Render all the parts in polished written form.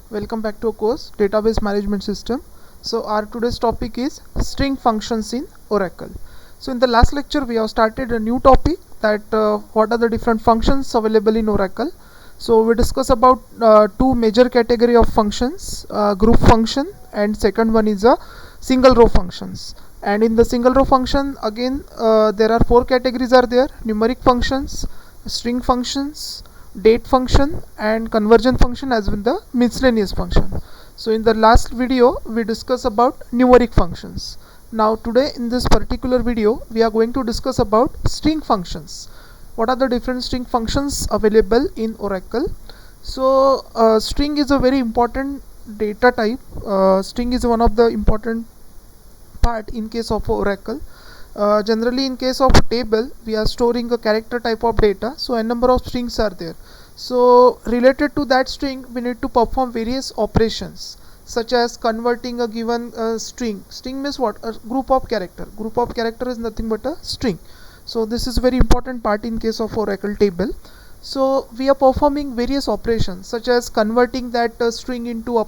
Welcome back to our course Database Management System. So our today's topic is string functions in Oracle. So in the last lecture we have started a new topic that what are the different functions available in Oracle. So we discuss about two major category of functions, group function, and second one is a single row functions. And in the single row function again there are four categories are there: numeric functions, string functions, date function, and conversion function, as well the miscellaneous function. So in the last video we discussed about numeric functions. Now today in this particular video we are going to discuss about string functions. What are the different string functions available in Oracle? So string is a very important data type. String is one of the important part in case of Oracle. Generally in case of a table we are storing a character type of data, so a number of strings are there. So related to that string we need to perform various operations such as converting a given string means what? A group of character is nothing but a string. So this is very important part in case of Oracle table. So we are performing various operations such as converting that string into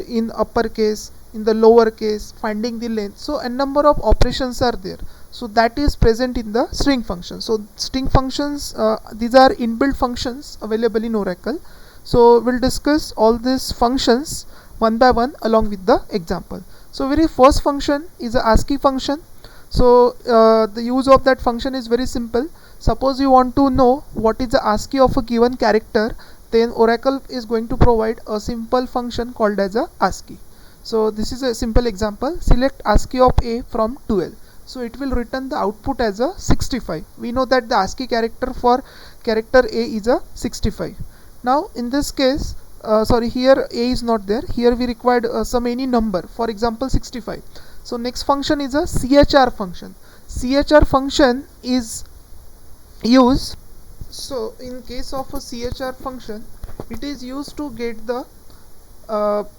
in uppercase, in the lower case, finding the length. So a number of operations are there, so that is present in the string function. So string functions, these are inbuilt functions available in Oracle. So we'll discuss all these functions one by one along with the example. So very first function is a ASCII function. So the use of that function is very simple. Suppose you want to know what is the ASCII of a given character, then Oracle is going to provide a simple function called as a ASCII. So this is a simple example. Select ASCII of A from 12. So it will return the output as a 65. We know that the ASCII character for character A is a 65. Now in this case, here A is not there. Here we required some any number, for example 65. So next function is a CHR function. CHR function is used. So in case of a CHR function, it is used to get the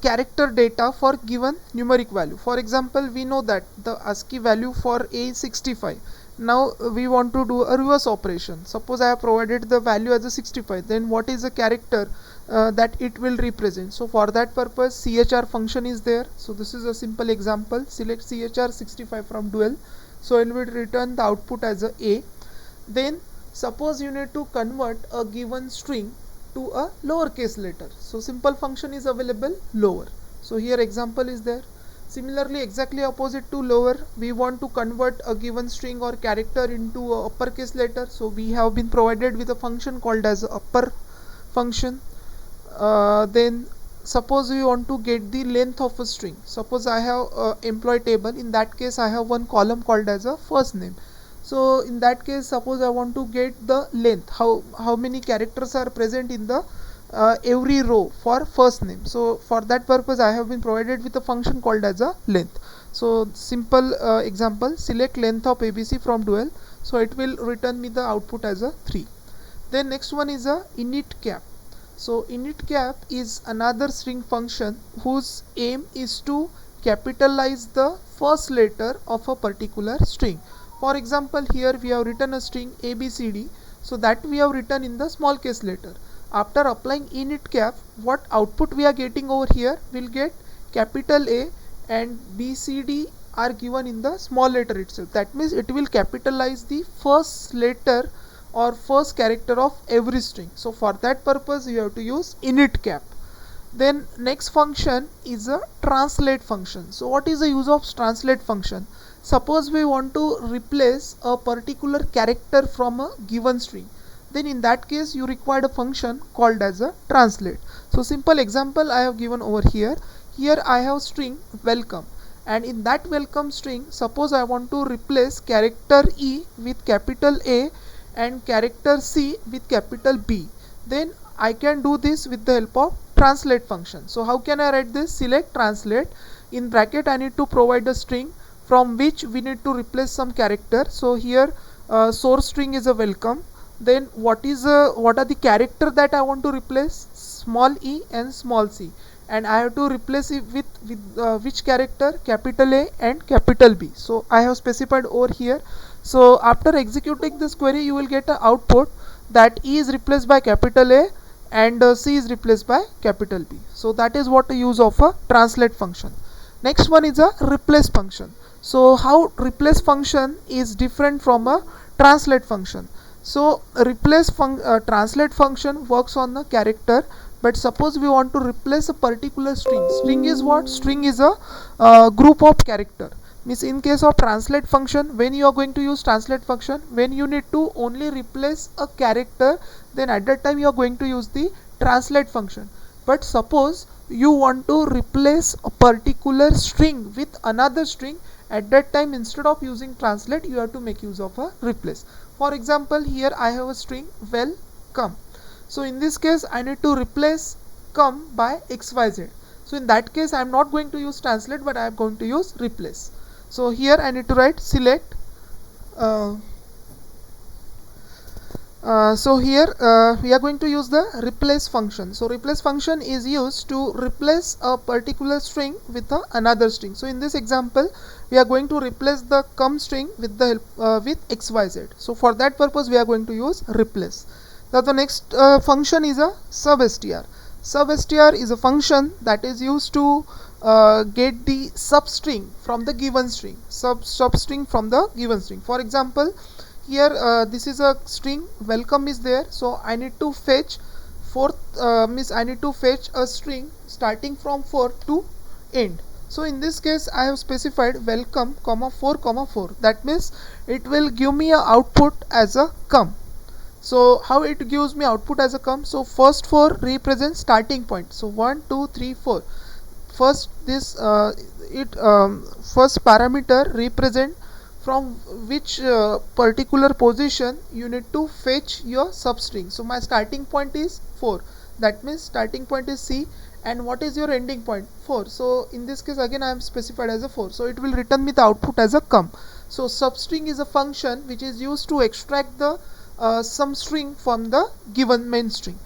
character data for given numeric value. For example, we know that the ASCII value for A is 65. Now we want to do a reverse operation. Suppose I have provided the value as a 65, then what is the character that it will represent? So for that purpose CHR function is there. So this is a simple example. Select CHR 65 from 12. So it will return the output as a. Then suppose you need to convert a given string to a lowercase letter. So simple function is available, lower. So here example is there. Similarly, exactly opposite to lower, we want to convert a given string or character into a uppercase letter. So we have been provided with a function called as upper function. Then suppose we want to get the length of a string. Suppose I have employee table. In that case I have one column called as a first name. So in that case, suppose I want to get the length, how many characters are present in the every row for first name. So for that purpose I have been provided with a function called as a length. So simple example, select length of ABC from 12. So it will return me the output as a 3. Then next one is a initCap. So initCap is another string function whose aim is to capitalize the first letter of a particular string. For example, here we have written a string ABCD, so that we have written in the small case letter. After applying initCap, what output we are getting over here, will get capital A and BCD are given in the small letter itself. That means it will capitalize the first letter or first character of every string. So for that purpose you have to use initCap. Then next function is a translate function. So what is the use of translate function? Suppose we want to replace a particular character from a given string, then in that case you require a function called as a translate. So simple example I have given over here. Here I have string welcome, and in that welcome string, suppose I want to replace character E with capital A and character C with capital B, then I can do this with the help of translate function. So how can I write this? Select translate. In bracket I need to provide a string from which we need to replace some character. So here source string is a welcome. Then what are the character that I want to replace? Small e and small c, and I have to replace it with which character? Capital A and capital B. So I have specified over here. So after executing this query you will get an output that E is replaced by capital A and C is replaced by capital B. So that is what the use of a translate function. Next one is a replace function. So how replace function is different from a translate function. So translate function works on the character, but suppose we want to replace a particular string. String is what? String is a group of character. Means in case of translate function, when you are going to use translate function, when you need to only replace a character, then at that time you are going to use the translate function. But suppose you want to replace a particular string with another string, at that time instead of using translate, you have to make use of a replace. For example, here I have a string welcome. So in this case I need to replace come by xyz. So in that case I am not going to use translate, but I am going to use replace. So here I need to write select. So here we are going to use the replace function. So replace function is used to replace a particular string with another string. So in this example we are going to replace the come string with the with xyz. So for that purpose we are going to use replace. Now the next function is a substr. Substr is a function that is used to get the substring from the given string. Substring from the given string. For example, here this is a string welcome is there, so I need to fetch I need to fetch a string starting from 4 to end. So in this case I have specified welcome comma 4 comma 4. That means it will give me a output as a come. So how it gives me output as a come? So first 4 represents starting point. So 1 2 3 4. First this first parameter represent from which particular position you need to fetch your substring. So my starting point is 4. That means starting point is C, and what is your ending point? 4. So in this case again I am specified as a 4. So it will return me the output as a come. So substring is a function which is used to extract the some string from the given main string.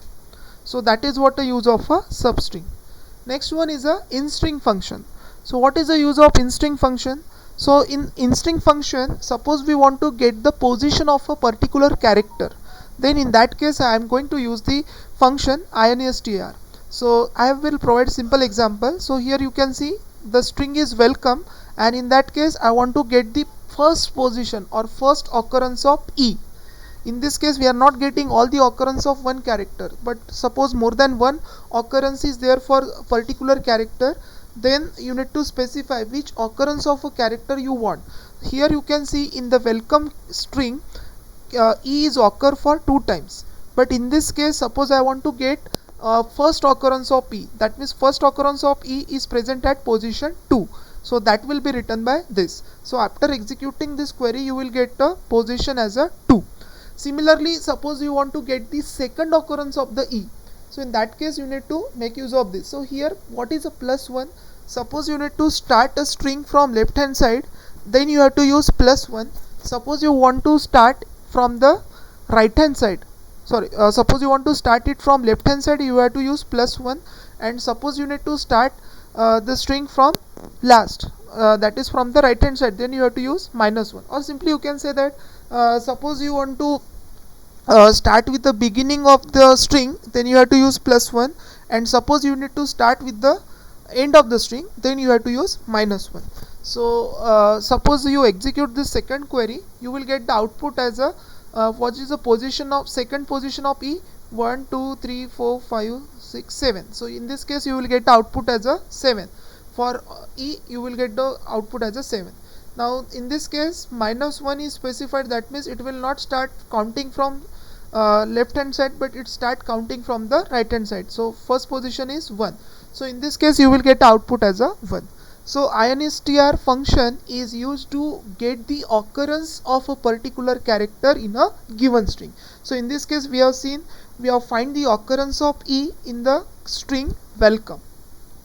So that is what the use of a substring. Next one is a in-string function. So what is the use of in-string function? So in string function, suppose we want to get the position of a particular character, then in that case I am going to use the function instr. So I will provide simple example. So here you can see the string is welcome, and in that case I want to get the first position or first occurrence of E. In this case we are not getting all the occurrence of one character, but suppose more than one occurrence is there for a particular character, then you need to specify which occurrence of a character you want. Here you can see in the welcome string E is occur for 2 times, but in this case suppose I want to get first occurrence of E. That means first occurrence of E is present at position 2. So that will be written by this. So after executing this query you will get the position as a 2. Similarly, suppose you want to get the second occurrence of the E. So in that case you need to make use of this. So here what is a +1? Suppose you need to start a string from left hand side, then you have to use +1. Suppose you want to start from the right hand side, suppose you want to start it from left hand side, you have to use +1. And suppose you need to start the string from last, that is from the right hand side, then you have to use -1. Or simply you can say that suppose you want to start with the beginning of the string, then you have to use +1. And suppose you need to start with the end of the string, then you have to use -1. So suppose you execute this second query, you will get the output as a what is the position of second position of E? 1 2 3 4 5 6 7. So in this case you will get the output as a 7. For E you will get the output as a 7. Now in this case -1 is specified, that means it will not start counting from left hand side, but it start counting from the right hand side. So first position is 1. So in this case you will get output as a 1. So instr function is used to get the occurrence of a particular character in a given string. So in this case we have seen, we have find the occurrence of E in the string welcome.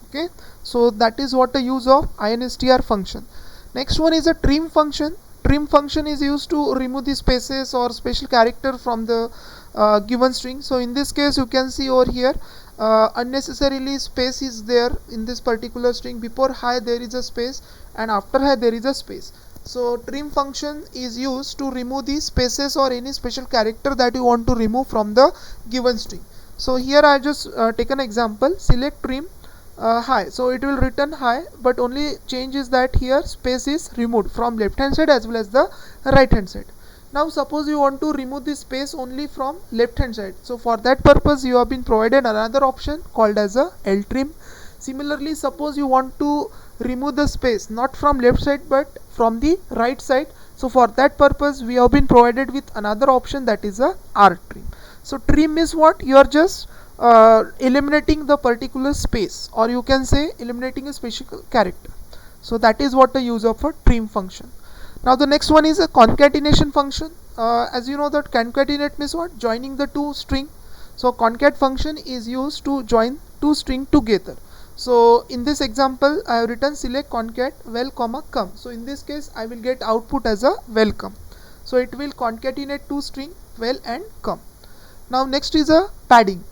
Okay, so that is what the use of instr function. Next one is a trim function. Trim function is used to remove the spaces or special character from the given string. So in this case you can see over here unnecessarily space is there in this particular string. Before hi there is a space, and after hi there is a space. So trim function is used to remove the spaces or any special character that you want to remove from the given string. So here I just take an example, select trim high, so it will return high, but only change is that here space is removed from left hand side as well as the right hand side. Now suppose you want to remove this space only from left hand side, so for that purpose you have been provided another option called as a L trim. Similarly, suppose you want to remove the space not from left side but from the right side, so for that purpose we have been provided with another option, that is a R trim. So trim is what? You are just eliminating the particular space, or you can say eliminating a special character. So that is what the use of a trim function. Now the next one is a concatenation function. As you know that concatenate means what? Joining the two string. So concat function is used to join two string together. So in this example I have written select concat well comma come. So in this case I will get output as a welcome. So it will concatenate two string well and come. Now next is a padding.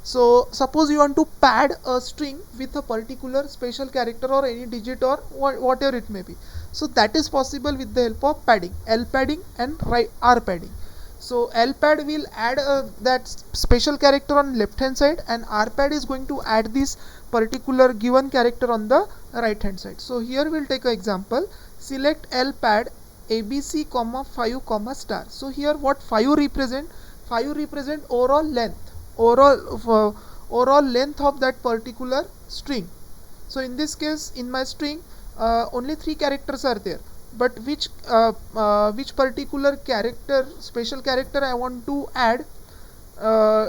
So suppose you want to pad a string with a particular special character or any digit or whatever it may be. So that is possible with the help of padding, L padding and R padding. So L pad will add that special character on left hand side, and R pad is going to add this particular given character on the right hand side. So here we'll take an example, select L pad ABC, 5, star. So here what 5 represent? 5 represent overall length, overall length of that particular string. So in this case, in my string only 3 characters are there, but which particular character, special character I want to add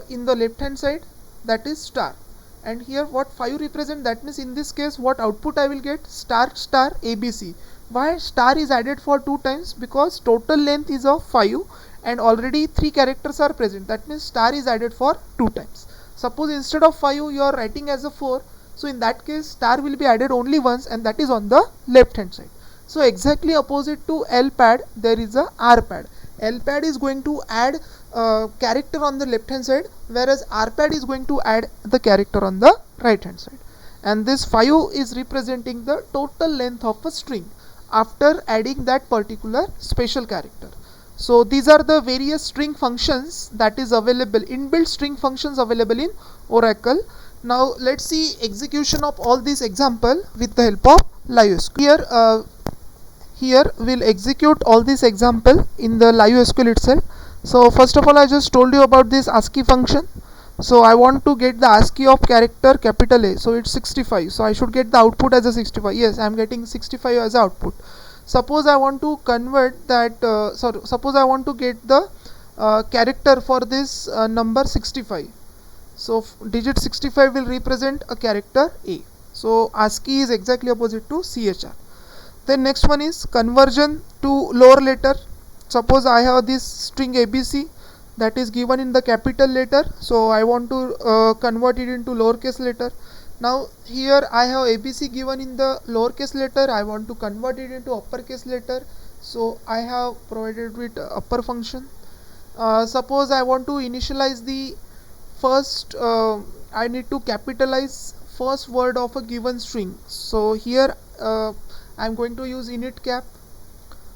in the left hand side, that is star. And here what 5 represent, that means in this case what output I will get? Star star ABC. Why star is added for 2 times? Because total length is of 5 and already 3 characters are present, that means star is added for 2 times. Suppose instead of 5 you are writing as a 4, so in that case star will be added only once, and that is on the left hand side. So exactly opposite to L pad there is a R pad. L pad is going to add character on the left hand side, whereas R pad is going to add the character on the right hand side. And this 5 is representing the total length of a string after adding that particular special character. So these are the various string functions that is available, inbuilt string functions available in Oracle. Now let's see execution of all these example with the help of LiveSQL. Here we'll execute all these example in the LiveSQL itself. So first of all, I just told you about this ASCII function. So I want to get the ASCII of character capital A, so it's 65, so I should get the output as a 65. Yes, I am getting 65 as output. Suppose I want to convert that, suppose I want to get the character for this number 65. So digit 65 will represent a character A. So ASCII is exactly opposite to CHR. Then next one is conversion to lower letter. Suppose I have this string ABC that is given in the capital letter, so I want to convert it into lowercase letter. Now here I have ABC given in the lowercase letter, I want to convert it into uppercase letter, so I have provided with upper function. Suppose I want to initialize the first, I need to capitalize first word of a given string, so here I am going to use init cap.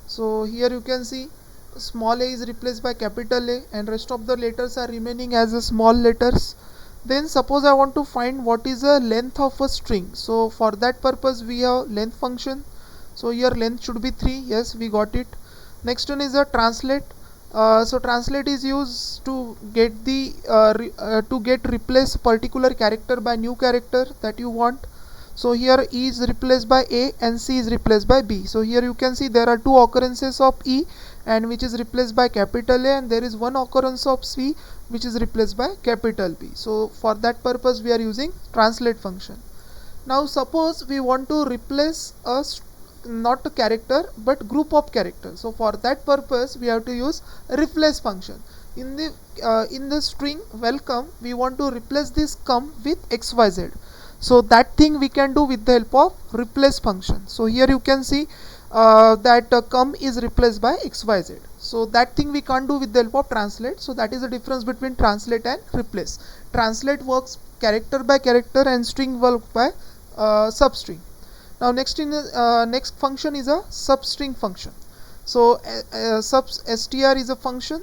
So here you can see small a is replaced by capital A and rest of the letters are remaining as a small letters. Then suppose I want to find what is the length of a string, so for that purpose we have length function. So here length should be 3, yes, we got it. Next one is a translate. So translate is used to get the replace particular character by new character that you want. So here E is replaced by A and C is replaced by B. So here you can see there are 2 occurrences of E and which is replaced by capital A, and there is 1 occurrence of C which is replaced by capital B. So for that purpose we are using translate function. Now suppose we want to replace not a character but group of characters. So for that purpose we have to use replace function. In the string welcome we want to replace this come with XYZ. So that thing we can do with the help of replace function. So here you can see that come is replaced by XYZ. So that thing we can't do with the help of translate. So that is the difference between translate and replace. Translate works character by character and string works by substring. Now next function is a substring function. So str is a function.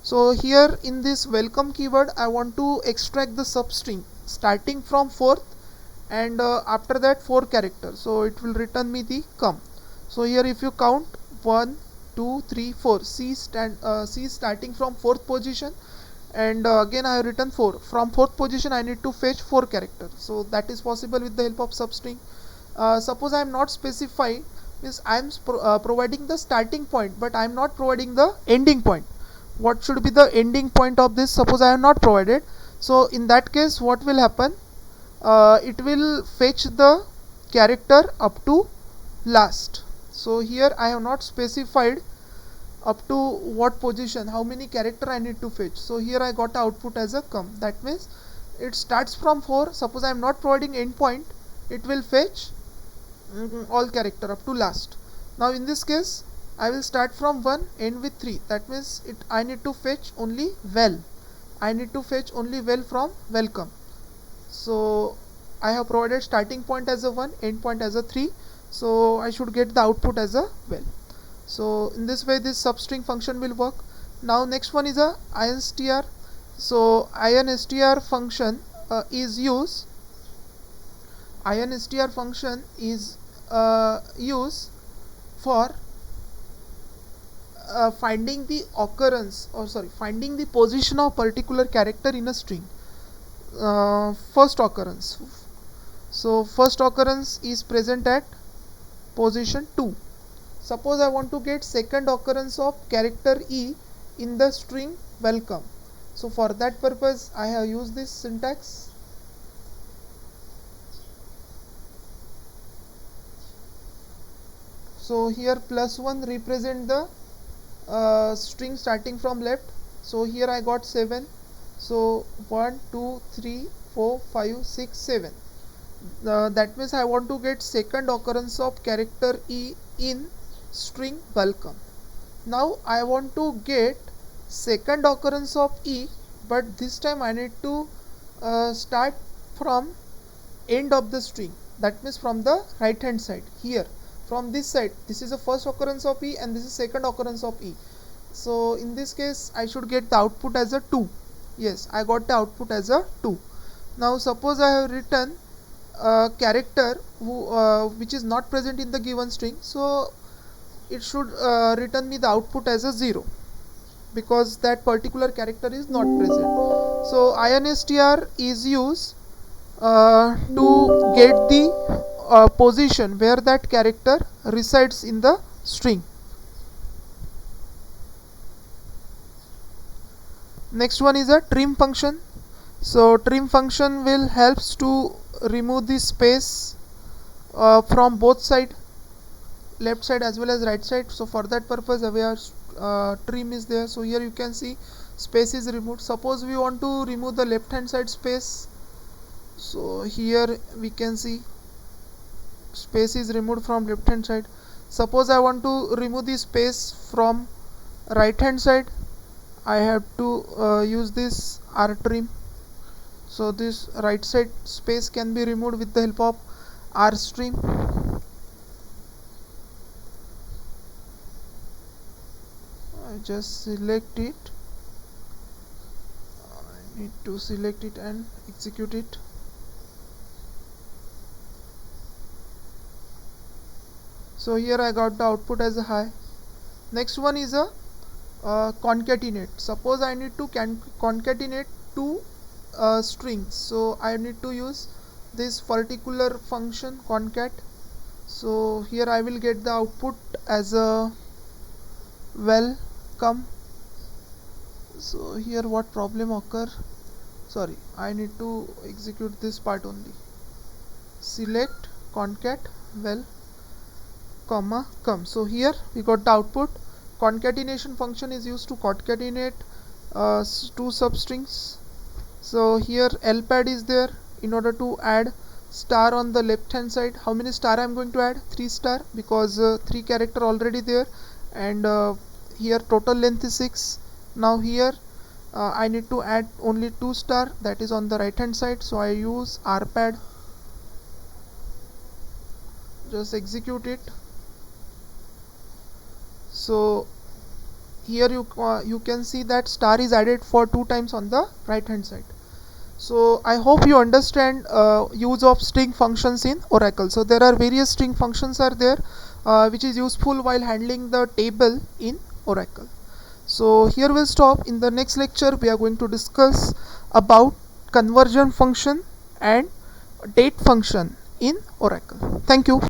So here in this welcome keyword I want to extract the substring starting from fourth and after that 4 characters, so it will return me the come. So here if you count 1 2 3 4, C starting from fourth position, and again I have written 4 from fourth position. I need to fetch 4 characters, so that is possible with the help of substring. Suppose I am not specifying, means I am providing the starting point but I am not providing the ending point. What should be the ending point of this? Suppose I have not provided, so in that case what will happen, it will fetch the character up to last. So here I have not specified up to what position, how many character I need to fetch. So here I got output as a come. That means it starts from 4. Suppose I am not providing endpoint, it will fetch all character up to last. Now in this case I will start from 1, end with 3. That means I need to fetch only well. I need to fetch only well from welcome. So I have provided starting point as a 1, end point as a 3. So I should get the output as a well. So in this way this substring function will work. Now next one is a instr. So instr function is used for finding the occurrence, or sorry, finding the position of particular character in a string. First occurrence. So first occurrence is present at position 2. Suppose I want to get second occurrence of character E in the string welcome. So for that purpose I have used this syntax. So here +1 represent the string starting from left. So here I got 7. So 1 2 3 4 5 6 7. That means I want to get second occurrence of character E in string welcome. Now I want to get second occurrence of E, but this time I need to start from end of the string. That means from the right hand side here. From this side, this is the first occurrence of E and this is second occurrence of E. So in this case I should get the output as a 2. Yes, I got the output as a 2. Now suppose I have written a character which is not present in the given string, so it should return me the output as a 0 because that particular character is not present. So instr is used to get the position where that character resides in the string. Next one is a trim function. So trim function will helps to remove the space from both side, left side as well as right side. So for that purpose our trim is there. So here you can see space is removed. Suppose we want to remove the left hand side space, so here we can see space is removed from left hand side. Suppose I want to remove the space from right hand side, I have to use this rtrim. So this right side space can be removed with the help of rstream. I just select it. I need to select it and execute it. So here I got the output as a high. Next one is a concatenate. Suppose I need to concatenate two strings, so I need to use this particular function concat. So here I will get the output as a welcome. So here what problem occur, sorry, I need to execute this part only. Select concat well comma come. So here we got the output. Concatenation function is used to concatenate two substrings. So here lpad is there in order to add star on the left hand side. How many star I am going to add? 3 star, because 3 character already there, and here total length is 6. Now here I need to add only 2 star, that is on the right hand side, so I use rpad. Just execute it. So here you can see that star is added for 2 times on the right hand side. So I hope you understand use of string functions in Oracle. So there are various string functions are there which is useful while handling the table in Oracle. So here we'll stop. In the next lecture we are going to discuss about conversion function and date function in Oracle. Thank you.